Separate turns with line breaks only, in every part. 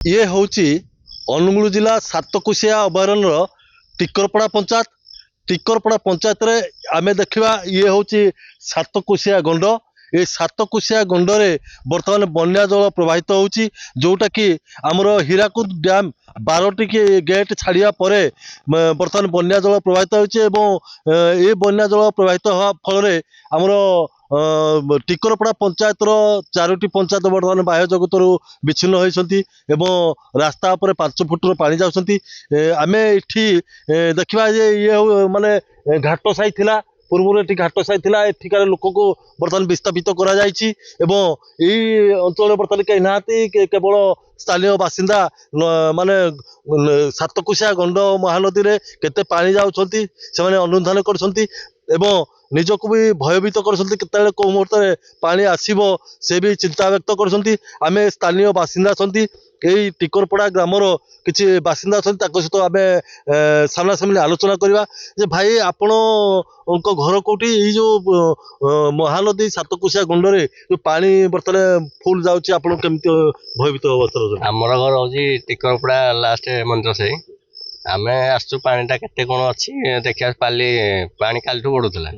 ये हूँ अनुगुल जिला सातकोशिया अभयारण्य टिकरपड़ा पंचायत। टिकरपड़ा पंचायत रे आमे देखा ये हूँ सातकोशिया गंड। ये सातकोशिया गंडरे बर्तमान बन्या जल प्रवाहित होउची, जोटा कि आमर हीराकुद डैम 12टी गेट छाड़िया परे बर्तमान बन्या जल प्रवाहित होउची एवं ये बन्या जल प्रवाहित होवा फल आमर टिकरपड़ा पंचायत चारोटी पंचायत बर्तमान बाह्य जगत विच्छिन्न होती एवं रास्ता पर 5 फुटर पानी जाऊँच। आम ये देखा ये माने घाट साई थिला, पूर्व ये घाट साई थिला, एठिकार लोक को बर्तमान विस्थापित करा जायछि एवं यही अंचल बर्तमान कहीं ना केवल स्थानीय बासिंदा माने सातकोशिया गंड महानदी रे केते पानी जाउछंती से माने अनुधान करछंती एवं निजक भी भयभीत करछंती केतेले को मुहूर्त रे पानी आसीबो से भी चिंता व्यक्त करछंती। आमे स्थानीय बासिंदा छंती यही टिकरपड़ा ग्रामर किसी बासिंदा अच्छा सहित आम सामना सामने आलोचना करवा जे भाई आपण घर कौटी जो महानदी सातकोशिया गंडरे जो पानी बर्तमान फुल जाऊँगी आप भयभीत अवस्था?
आमर घर हूँ टिकरपड़ा लास्ट मंदिर से आम आसचु पानीटा केते कौन अच्छी देखा पाली पानी कालठू बढ़ुला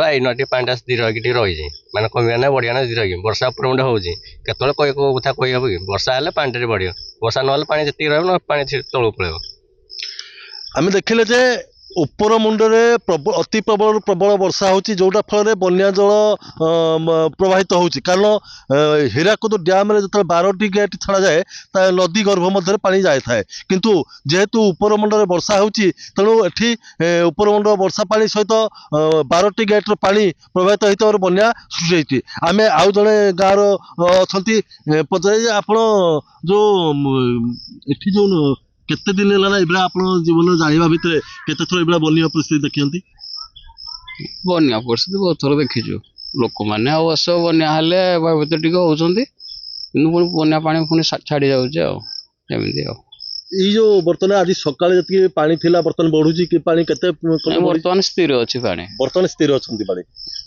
ये नटी पानीटा स्थिर होगी रही जाए मैंने कमिया ना बढ़िया ना स्थिर होगी वर्षा उपर मुंडे हो केत कथा कही हम कि वर्षा हेल्ले पानी बढ़ वर्षा ना पानी जी रहा पानी तलू पड़े।
आम देखिले जे उपर मुंडे अति प्रबल प्रबल वर्षा होची जोटा फल बन्या जल प्रवाहित होची कारण हीराकुद डैम रे जो 12टी गेट छड़ा जाए नदी गर्भ मध्य पानी जाए थाए किंतु जेहेतु उपर मुंडे वर्षा होची तेणु एठी उपर मुंड वर्षा पानी सहित 12टी गेट पानी प्रवाहित होता बन्या सृष्टि होती। आम आउ जड़े गाँव अच्छी पचारे आपण जो एठी जो केते दिन है आप जीवन जाना भितर केते थर ये बन्या परिस्थिति देखी?
बन्या परिस्थिति बहुत थर देखीचु लोक मैंने अवश्य बन्या हेल्ले भयभीत टी होती बन्या पानी पुणी छाड़ी जाऊँगी
ये जो बर्तमान आज सकाल जी पानी थिला बर्तमान बढ़ुची कि पानी केते
बर्तमान स्थिर अच्छी पानी
बर्तमान स्थिर अच्छा पानी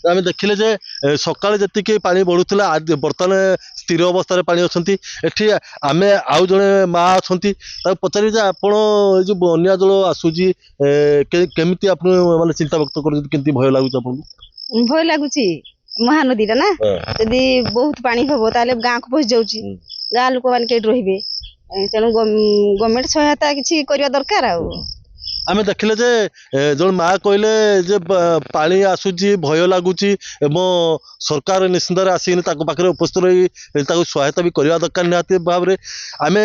आम देखिले जे सकाल जी पानी बढ़ुला आज बर्तमान स्थिर अवस्था पानी अच्छा एठी आम आउ जड़े माँ अच्छा पचारि जे आपण जो बन्या जल आसूची केमिति आप माने चिंता व्यक्त कर भय लगुच
भय लगुच महानदी ना यदि बहुत पानी हम ताले गाँव को पहुँच जाऊँगी गाँ लोक मैंने रे तेणु गवर्नमेंट सहायता किसी करवा दरकार।
आम देखिले जे जो माँ कहले जे पानी आसूची भय लगुच सरकार निश्चिंत आसिक पाखे उपस्थित रही सहायता भी करवा दरकार निहाती भाव में। आम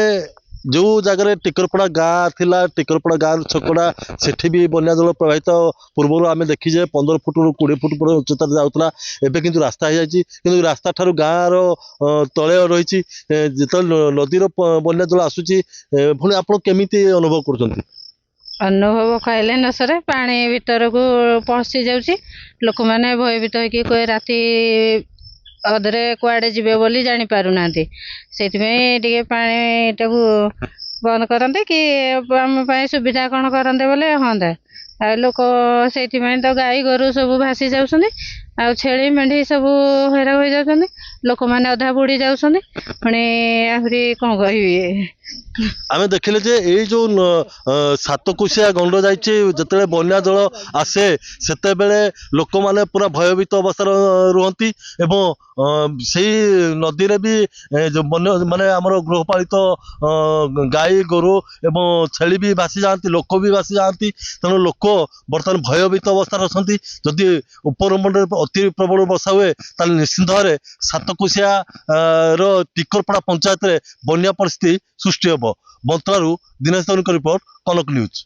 जो जगह टिकरपड़ा गाँ थिला टिकरपड़ा गाँव छकड़ा सेठी भी बन्या जल प्रवाहित पूर्व आम देखीजे 15 फुट रु 20 फुट पर उच्चता जाऊला एवं किंतु रास्ता हो जाए कि रास्ता ठार गाँव तले रही जो नदीर बन्या जल आसूची पुणी आप केमिति अनुभव कर?
अनुभव कहले न सर पानी भीतर को पहुँची जाऊँगी लोक मैंने भयभीत होगी कोई राति अधरे कुआड़े जीवे बोली जानी पारुना से पानी बंद करते कि आम सुविधा कौन करते बोले हाँ लोक से तो गाई गोरु सब भासी जाऊँ आ छेली मेढ़ी सब हैरान हो जाती लोक मैंने अधा बुड़ी जाऊँ पुणी आहरी कौन कह
आम देखिले जे ये जो सातकोशिया गंड जाते बन्या जल आसे सेते बेले लोक माने पूरा भयभीत अवस्था रुहती एवं से नदी रे भी जो माने आमर गृहपालित गाई गोरु एवं छेली भी भासी जाती लोक भी भासी जाती तेणु लोक बर्तमान भयभीत अवस्था अच्छा जदि उपर मुंडे अति प्रबल वर्षा हुए ताले निश्चिंत भाव में सातकोशिया टिकरपड़ा पंचायत रे बन्या परिस्थिति सृष्टि हम। बंतलारू दिनेश रिपोर्ट कनक न्यूज।